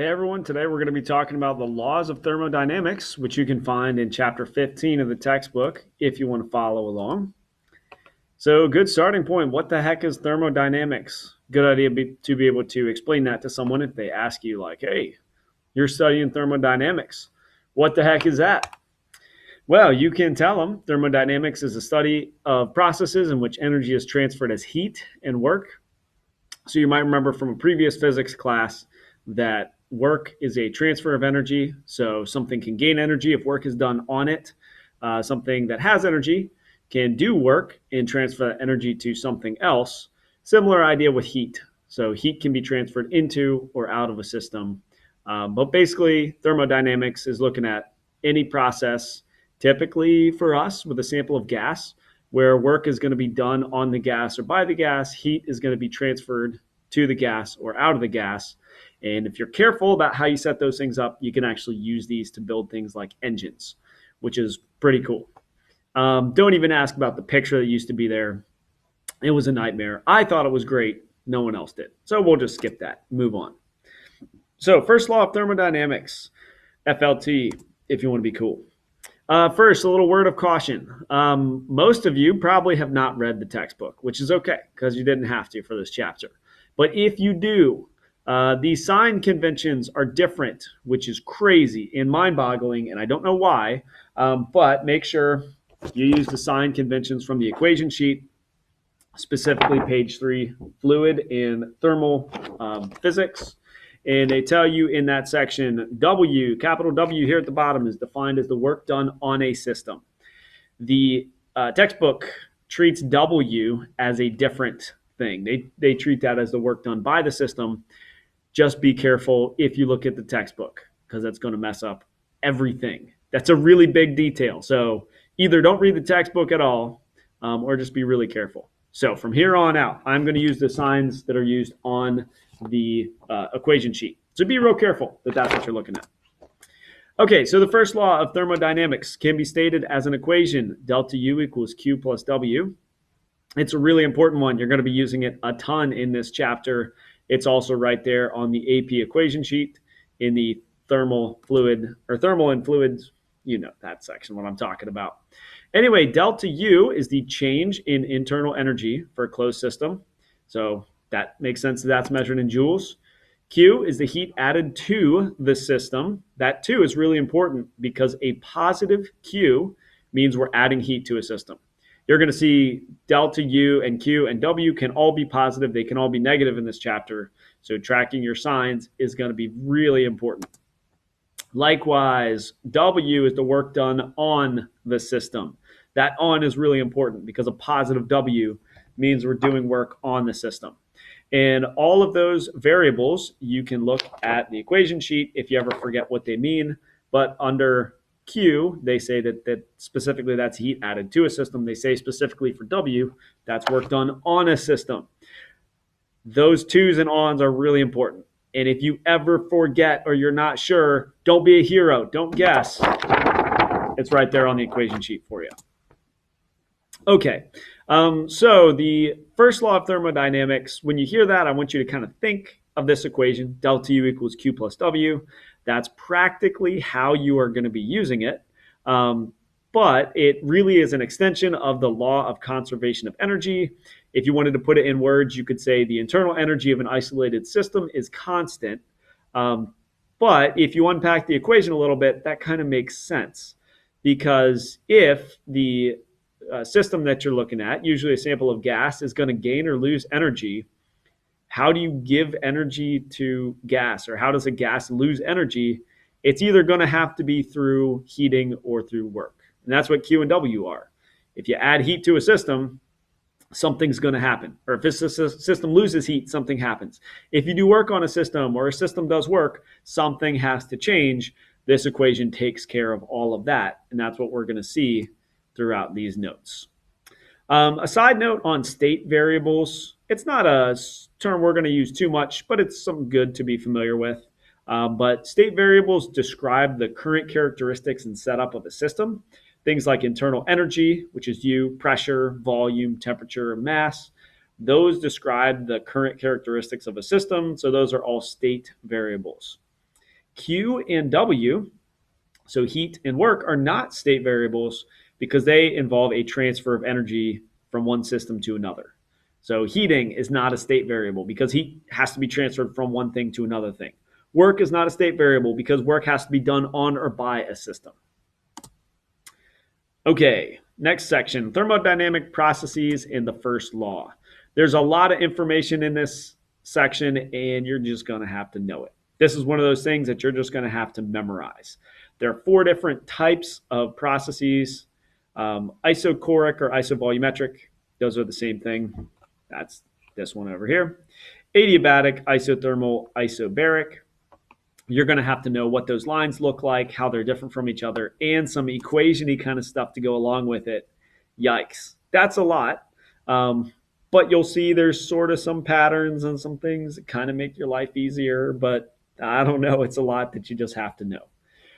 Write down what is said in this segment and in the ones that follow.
Hey everyone, today we're going to be talking about the laws of thermodynamics, which you can find in chapter 15 of the textbook if you want to follow along. So, good starting point. What the heck is thermodynamics? Good idea to be able to explain that to someone if they ask you, like, hey, you're studying thermodynamics. What the heck is that? Well, you can tell them thermodynamics is a study of processes in which energy is transferred as heat and work. So you might remember from a previous physics class that work is a transfer of energy. So something can gain energy if work is done on it. Something that has energy can do work and transfer energy to something else. Similar idea with heat. So heat can be transferred into or out of a system. But basically, thermodynamics is looking at any process, typically for us with a sample of gas, where work is going to be done on the gas or by the gas. Heat is going to be transferred to the gas or out of the gas. And if you're careful about how you set those things up, you can actually use these to build things like engines, which is pretty cool. Don't even ask about the picture that used to be there. It was a nightmare. I thought it was great. No one else did. So we'll just skip that, move on. So, first law of thermodynamics, FLT, if you want to be cool. First, a little word of caution. Most of you probably have not read the textbook, which is okay because you didn't have to for this chapter. But if you do, these sign conventions are different, which is crazy and mind boggling, and I don't know why. But make sure you use the sign conventions from the equation sheet, specifically page 3, fluid and thermal physics. And they tell you in that section, W, capital W here at the bottom, is defined as the work done on a system. The textbook treats W as a different thing. They treat that as the work done by the system. Just be careful if you look at the textbook, because that's going to mess up everything. That's a really big detail. So either don't read the textbook at all, or just be really careful. So from here on out, I'm going to use the signs that are used on the equation sheet. So be real careful that that's what you're looking at. Okay, so the first law of thermodynamics can be stated as an equation, delta U equals Q plus W. It's a really important one. You're going to be using it a ton in this chapter. It's also right there on the AP equation sheet in the thermal and fluids, you know that section, what I'm talking about. Anyway, delta U is the change in internal energy for a closed system. So that makes sense. That's measured in joules. Q is the heat added to the system. That too is really important because a positive Q means we're adding heat to a system. You're going to see delta U and Q and W can all be positive. They can all be negative in this chapter. So tracking your signs is going to be really important. Likewise, W is the work done on the system. That on is really important because a positive W means we're doing work on the system. And all of those variables, you can look at the equation sheet if you ever forget what they mean. But under Q, they say that specifically that's heat added to a system. They say specifically for W, that's work done on a system. Those twos and ons are really important. And if you ever forget or you're not sure, don't be a hero. Don't guess. It's right there on the equation sheet for you. Okay, so the first law of thermodynamics, when you hear that, I want you to kind of think of this equation, delta U equals Q plus W. That's practically how you are going to be using it. But it really is an extension of the law of conservation of energy. If you wanted to put it in words, you could say the internal energy of an isolated system is constant. But if you unpack the equation a little bit, that kind of makes sense. Because if the system that you're looking at, usually a sample of gas, is going to gain or lose energy, how do you give energy to gas, or how does a gas lose energy? It's either going to have to be through heating or through work. And that's what Q and W are. If you add heat to a system, something's going to happen. Or if this system loses heat, something happens. If you do work on a system or a system does work, something has to change. This equation takes care of all of that. And that's what we're going to see throughout these notes. A side note on state variables, it's not a term we're going to use too much, but it's something good to be familiar with. But state variables describe the current characteristics and setup of a system. Things like internal energy, which is U, pressure, volume, temperature, mass. Those describe the current characteristics of a system. So those are all state variables. Q and W, so heat and work, are not state variables because they involve a transfer of energy from one system to another. So heating is not a state variable because heat has to be transferred from one thing to another thing. Work is not a state variable because work has to be done on or by a system. Okay, next section, thermodynamic processes in the first law. There's a lot of information in this section, and you're just going to have to know it. This is one of those things that you're just going to have to memorize. There are 4 different types of processes. Isochoric or isovolumetric, those are the same thing. That's this one over here. Adiabatic, isothermal, isobaric. You're going to have to know what those lines look like, how they're different from each other, and some equation-y kind of stuff to go along with it. Yikes. That's a lot. But you'll see there's sort of some patterns and some things that kind of make your life easier, but I don't know. It's a lot that you just have to know.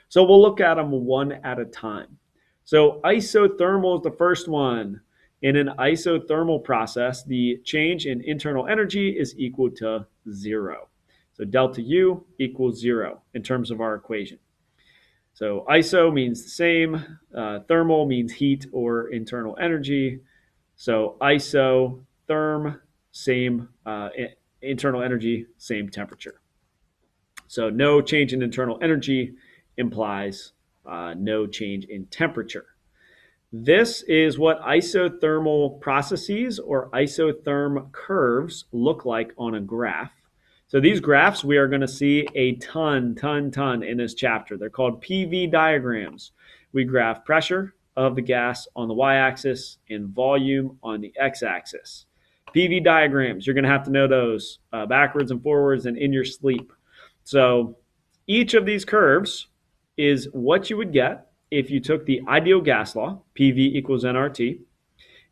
So we'll look at them one at a time. So isothermal is the first one. In an isothermal process, the change in internal energy is equal to 0. So delta U equals 0 in terms of our equation. So iso means the same. Thermal means heat or internal energy. So isotherm, same internal energy, same temperature. So no change in internal energy implies no change in temperature. This is what isothermal processes or isotherm curves look like on a graph. So these graphs, we are going to see a ton in this chapter. They're called PV diagrams. We graph pressure of the gas on the y-axis and volume on the x-axis. PV diagrams, you're going to have to know those backwards and forwards and in your sleep. So each of these curves is what you would get if you took the ideal gas law, PV equals nRT,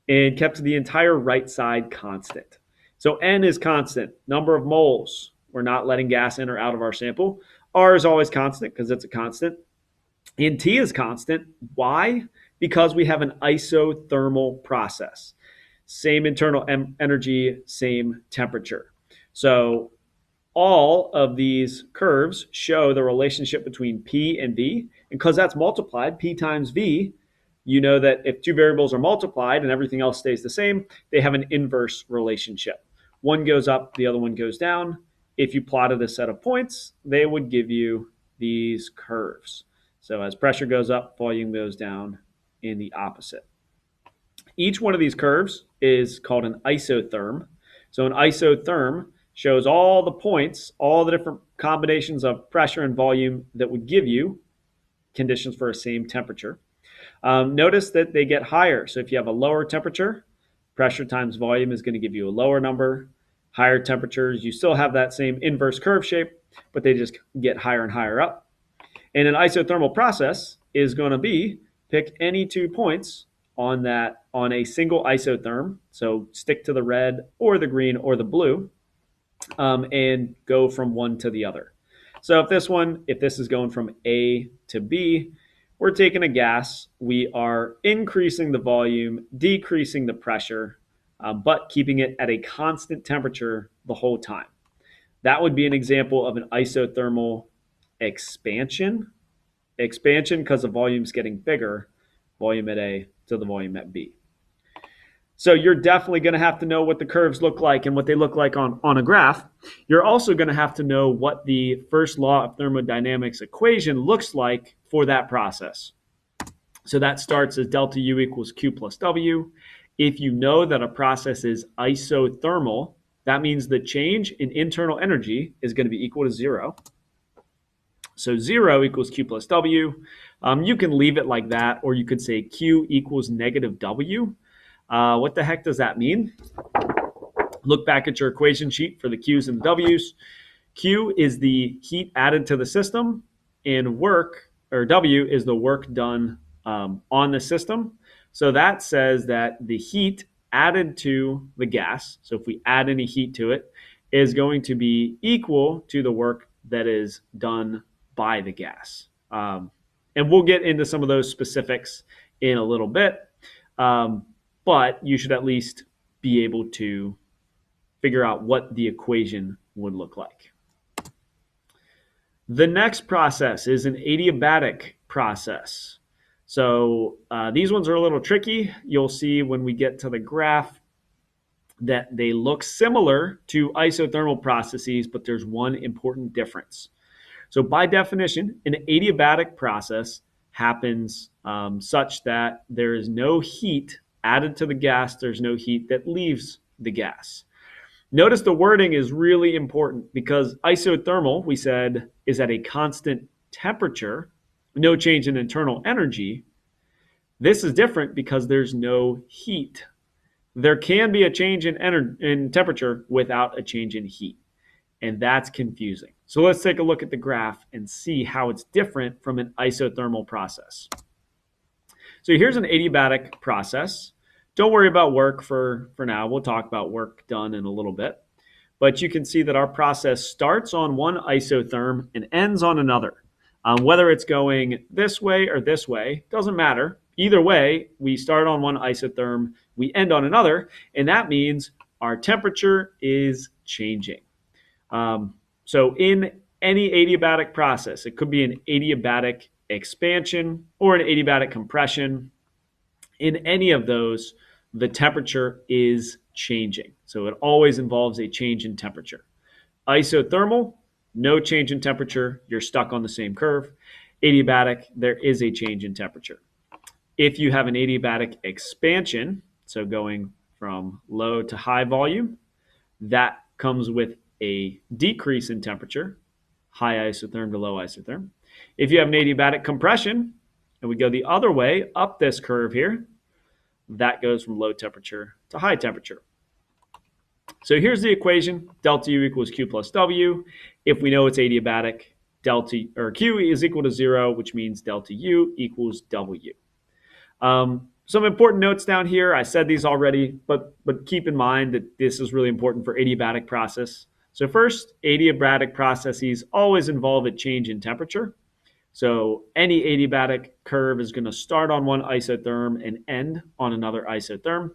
and kept the entire right side constant. So N is constant, number of moles. We're not letting gas in or out of our sample. R is always constant because it's a constant. And T is constant. Why? Because we have an isothermal process. Same internal energy, same temperature. So all of these curves show the relationship between P and V. And because that's multiplied, P times V, you know that if 2 variables are multiplied and everything else stays the same, they have an inverse relationship. One goes up, the other one goes down. If you plotted a set of points, they would give you these curves. So as pressure goes up, volume goes down in the opposite. Each one of these curves is called an isotherm. So an isotherm shows all the points, all the different combinations of pressure and volume that would give you conditions for a same temperature. Notice that they get higher. So if you have a lower temperature, pressure times volume is going to give you a lower number. Higher temperatures, you still have that same inverse curve shape, but they just get higher and higher up. And an isothermal process is going to be pick any 2 points on a single isotherm. So stick to the red or the green or the blue, and go from one to the other. So if this is going from A to B, we're taking a gas. We are increasing the volume, decreasing the pressure, but keeping it at a constant temperature the whole time. That would be an example of an isothermal expansion. Expansion because the volume's getting bigger, volume at A to the volume at B. So you're definitely going to have to know what the curves look like and what they look like on a graph. You're also going to have to know what the first law of thermodynamics equation looks like for that process. So that starts as delta U equals Q plus W. If you know that a process is isothermal, that means the change in internal energy is going to be equal to 0. So 0 equals Q plus W. You can leave it like that, or you could say Q equals negative W. What the heck does that mean? Look back at your equation sheet for the Q's and the W's. Q is the heat added to the system, and W is the work done on the system. So that says that the heat added to the gas, so if we add any heat to it, is going to be equal to the work that is done by the gas. And we'll get into some of those specifics in a little bit. But you should at least be able to figure out what the equation would look like. The next process is an adiabatic process. So these ones are a little tricky. You'll see when we get to the graph that they look similar to isothermal processes, but there's one important difference. So by definition, an adiabatic process happens such that there is no heat added to the gas. There's no heat that leaves the gas. Notice the wording is really important because isothermal, we said, is at a constant temperature, no change in internal energy. This is different because there's no heat. There can be a change in temperature without a change in heat, and that's confusing. So let's take a look at the graph and see how it's different from an isothermal process. So here's an adiabatic process. Don't worry about work for now. We'll talk about work done in a little bit. But you can see that our process starts on one isotherm and ends on another. Whether it's going this way or this way, doesn't matter. Either way, we start on one isotherm, we end on another, and that means our temperature is changing. So in any adiabatic process, it could be an adiabatic expansion or an adiabatic compression. In any of those, the temperature is changing. So it always involves a change in temperature. Isothermal, no change in temperature. You're stuck on the same curve. Adiabatic, there is a change in temperature. If you have an adiabatic expansion, so going from low to high volume, that comes with a decrease in temperature, high isotherm to low isotherm. If you have an adiabatic compression, and we go the other way up this curve here, that goes from low temperature to high temperature. So here's the equation. Delta U equals Q plus W. If we know it's adiabatic, delta or Q is equal to 0, which means delta U equals W. Some important notes down here. I said these already, but keep in mind that this is really important for adiabatic process. So first, adiabatic processes always involve a change in temperature. So any adiabatic curve is going to start on one isotherm and end on another isotherm.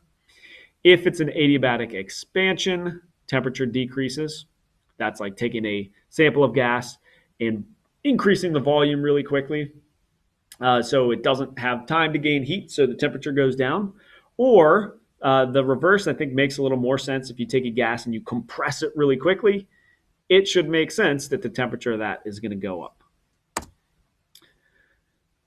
If it's an adiabatic expansion, temperature decreases. That's like taking a sample of gas and increasing the volume really quickly. So it doesn't have time to gain heat, so the temperature goes down. Or the reverse, I think, makes a little more sense. If you take a gas and you compress it really quickly, it should make sense that the temperature of that is going to go up.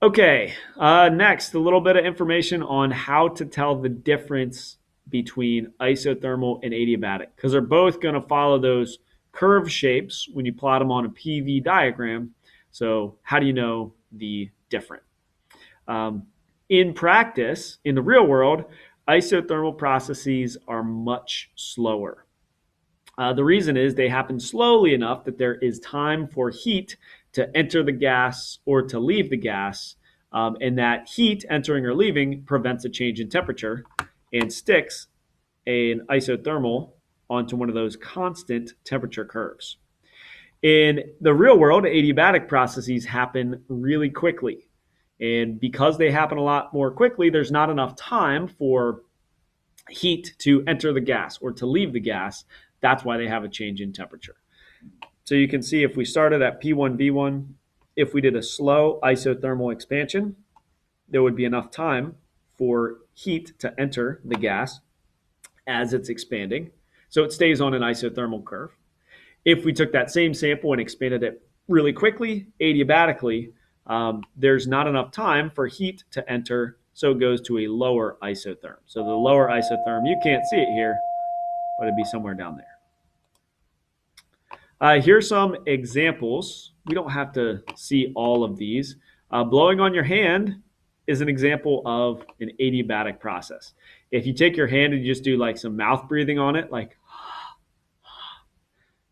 Okay, next, a little bit of information on how to tell the difference between isothermal and adiabatic, because they're both going to follow those curve shapes when you plot them on a PV diagram. So how do you know the difference? In practice, in the real world, isothermal processes are much slower. The reason is they happen slowly enough that there is time for heat to enter the gas or to leave the gas, and that heat entering or leaving prevents a change in temperature and sticks an isothermal onto one of those constant temperature curves. In the real world, adiabatic processes happen really quickly. And because they happen a lot more quickly, there's not enough time for heat to enter the gas or to leave the gas. That's why they have a change in temperature. So you can see if we started at P1V1, if we did a slow isothermal expansion, there would be enough time for heat to enter the gas as it's expanding. So it stays on an isothermal curve. If we took that same sample and expanded it really quickly, adiabatically, there's not enough time for heat to enter, so it goes to a lower isotherm. So the lower isotherm, you can't see it here, but it'd be somewhere down there. Here's some examples. We don't have to see all of these. Blowing on your hand is an example of an adiabatic process. If you take your hand and you just do like some mouth breathing on it, like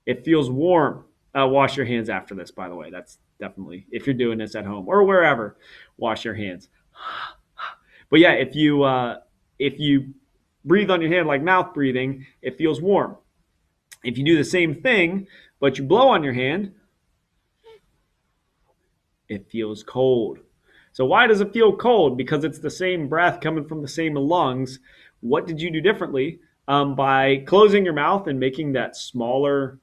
it feels warm. Wash your hands after this, by the way. That's definitely, if you're doing this at home or wherever, wash your hands. But yeah, if you breathe on your hand like mouth breathing, it feels warm. If you do the same thing, but you blow on your hand, it feels cold. So why does it feel cold? Because it's the same breath coming from the same lungs. What did you do differently? By closing your mouth and making that smaller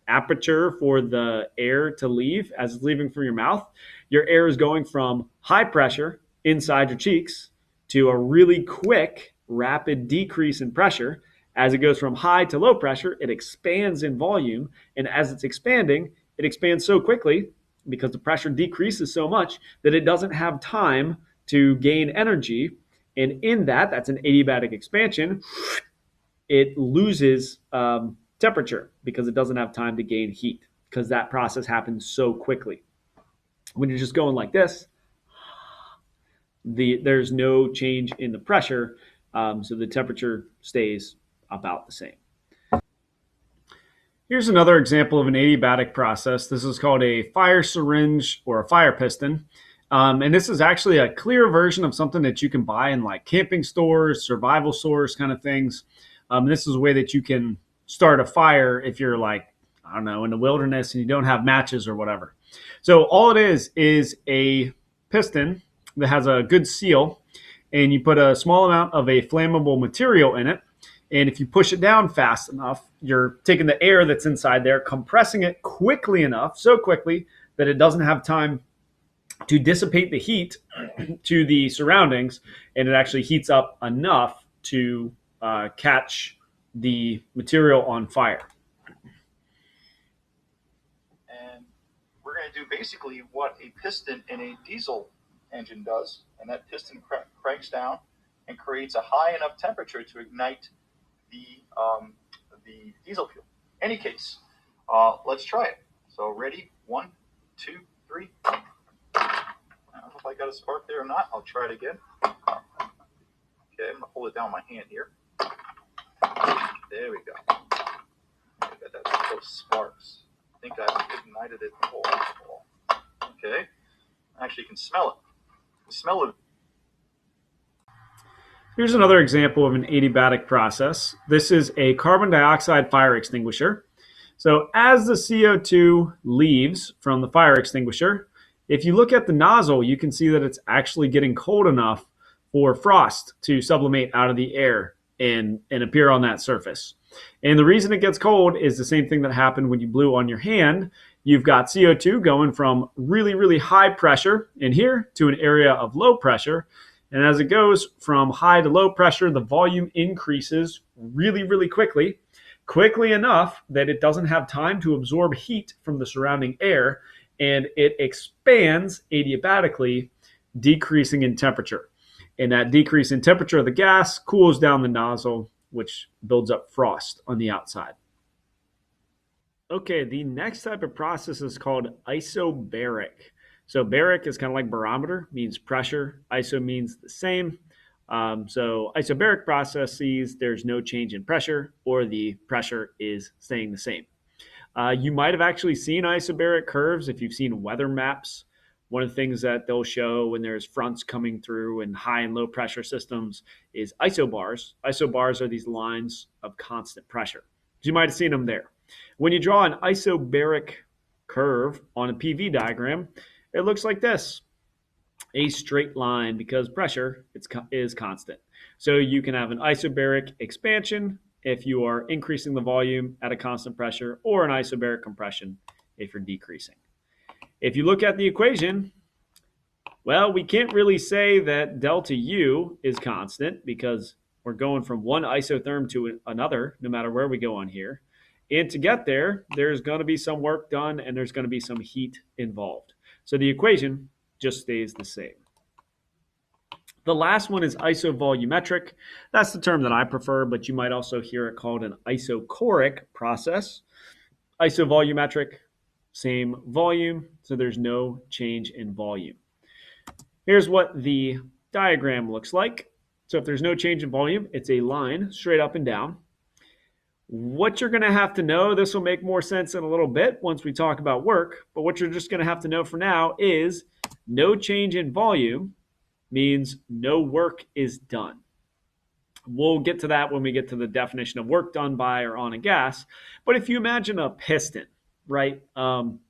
aperture for the air to leave as it's leaving from your mouth, your air is going from high pressure inside your cheeks to a really quick, rapid decrease in pressure. As it goes from high to low pressure, it expands in volume. And as it's expanding, it expands so quickly because the pressure decreases so much that it doesn't have time to gain energy. And in that, that's an adiabatic expansion, it loses temperature because it doesn't have time to gain heat because that process happens so quickly. When you're just going like this, there's no change in the pressure, so the temperature stays about the same. Here's another example of an adiabatic process. This is called a fire syringe or a fire piston. And this is actually a clear version of something that you can buy in like camping stores, survival stores kind of things. This is a way that you can start a fire if you're like, I don't know, in the wilderness and you don't have matches or whatever. So all it is a piston that has a good seal, and you put a small amount of a flammable material in it. And if you push it down fast enough, you're taking the air that's inside there, compressing it quickly enough, so quickly that it doesn't have time to dissipate the heat to the surroundings, and it actually heats up enough to catch the material on fire. And we're going to do basically what a piston in a diesel engine does, and that piston cranks down and creates a high enough temperature to ignite the diesel fuel. Any case, let's try it. So ready? 1, 2, 3. I don't know if I got a spark there or not. I'll try it again. Okay, I'm going to hold it down with my hand here. There we go. I got those sparks. I think I've ignited it all. Okay. Actually, you can smell it. Smell it. Here's another example of an adiabatic process. This is a carbon dioxide fire extinguisher. So as the CO2 leaves from the fire extinguisher, if you look at the nozzle, you can see that it's actually getting cold enough for frost to sublimate out of the air and appear on that surface. And the reason it gets cold is the same thing that happened when you blew on your hand. You've got CO2 going from really, really high pressure in here to an area of low pressure. And as it goes from high to low pressure, the volume increases really, really quickly enough that it doesn't have time to absorb heat from the surrounding air, and it expands adiabatically, decreasing in temperature. And that decrease in temperature of the gas cools down the nozzle, which builds up frost on the outside. Okay, the next type of process is called isobaric. So baric is kind of like barometer, means pressure. Iso means the same. So isobaric processes, there's no change in pressure, or the pressure is staying the same. You might have actually seen isobaric curves if you've seen weather maps. One of the things that they'll show when there's fronts coming through in high and low pressure systems is isobars. Isobars are these lines of constant pressure. You might have seen them there. When you draw an isobaric curve on a PV diagram, it looks like this, a straight line, because pressure is constant. So you can have an isobaric expansion if you are increasing the volume at a constant pressure, or an isobaric compression if you're decreasing. If you look at the equation, well, we can't really say that delta U is constant because we're going from one isotherm to another, no matter where we go on here. And to get there, there's going to be some work done and there's going to be some heat involved. So the equation just stays the same. The last one is isovolumetric. That's the term that I prefer, but you might also hear it called an isochoric process. Isovolumetric, same volume, so there's no change in volume. Here's what the diagram looks like. So if there's no change in volume, it's a line straight up and down. What you're going to have to know, this will make more sense in a little bit once we talk about work, but what you're just going to have to know for now is no change in volume means no work is done. We'll get to that when we get to the definition of work done by or on a gas. But if you imagine a piston, right?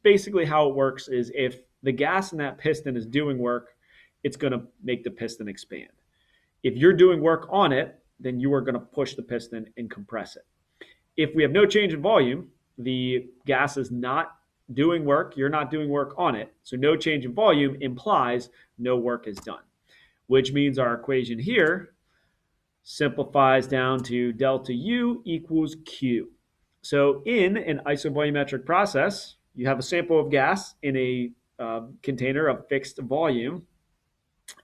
Basically how it works is if the gas in that piston is doing work, it's going to make the piston expand. If you're doing work on it, then you are going to push the piston and compress it. If we have no change in volume, the gas is not doing work, you're not doing work on it. So no change in volume implies no work is done, which means our equation here simplifies down to delta U equals Q. So in an isovolumetric process, you have a sample of gas in a container of fixed volume.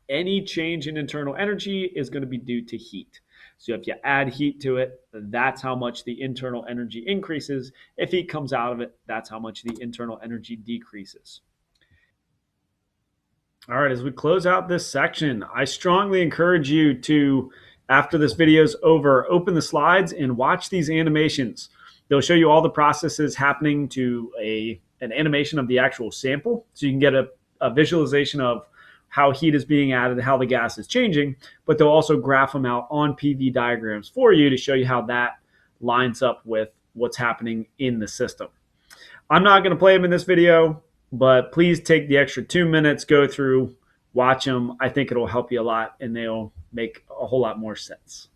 Any change in internal energy is going to be due to heat. So if you add heat to it, that's how much the internal energy increases. If heat comes out of it, that's how much the internal energy decreases. All right, as we close out this section, I strongly encourage you to, after this video is over, open the slides and watch these animations. They'll show you all the processes happening to an animation of the actual sample, so you can get a visualization of how heat is being added, how the gas is changing, but they'll also graph them out on PV diagrams for you to show you how that lines up with what's happening in the system. I'm not going to play them in this video, but please take the extra 2 minutes, go through, watch them. I think it'll help you a lot and they'll make a whole lot more sense.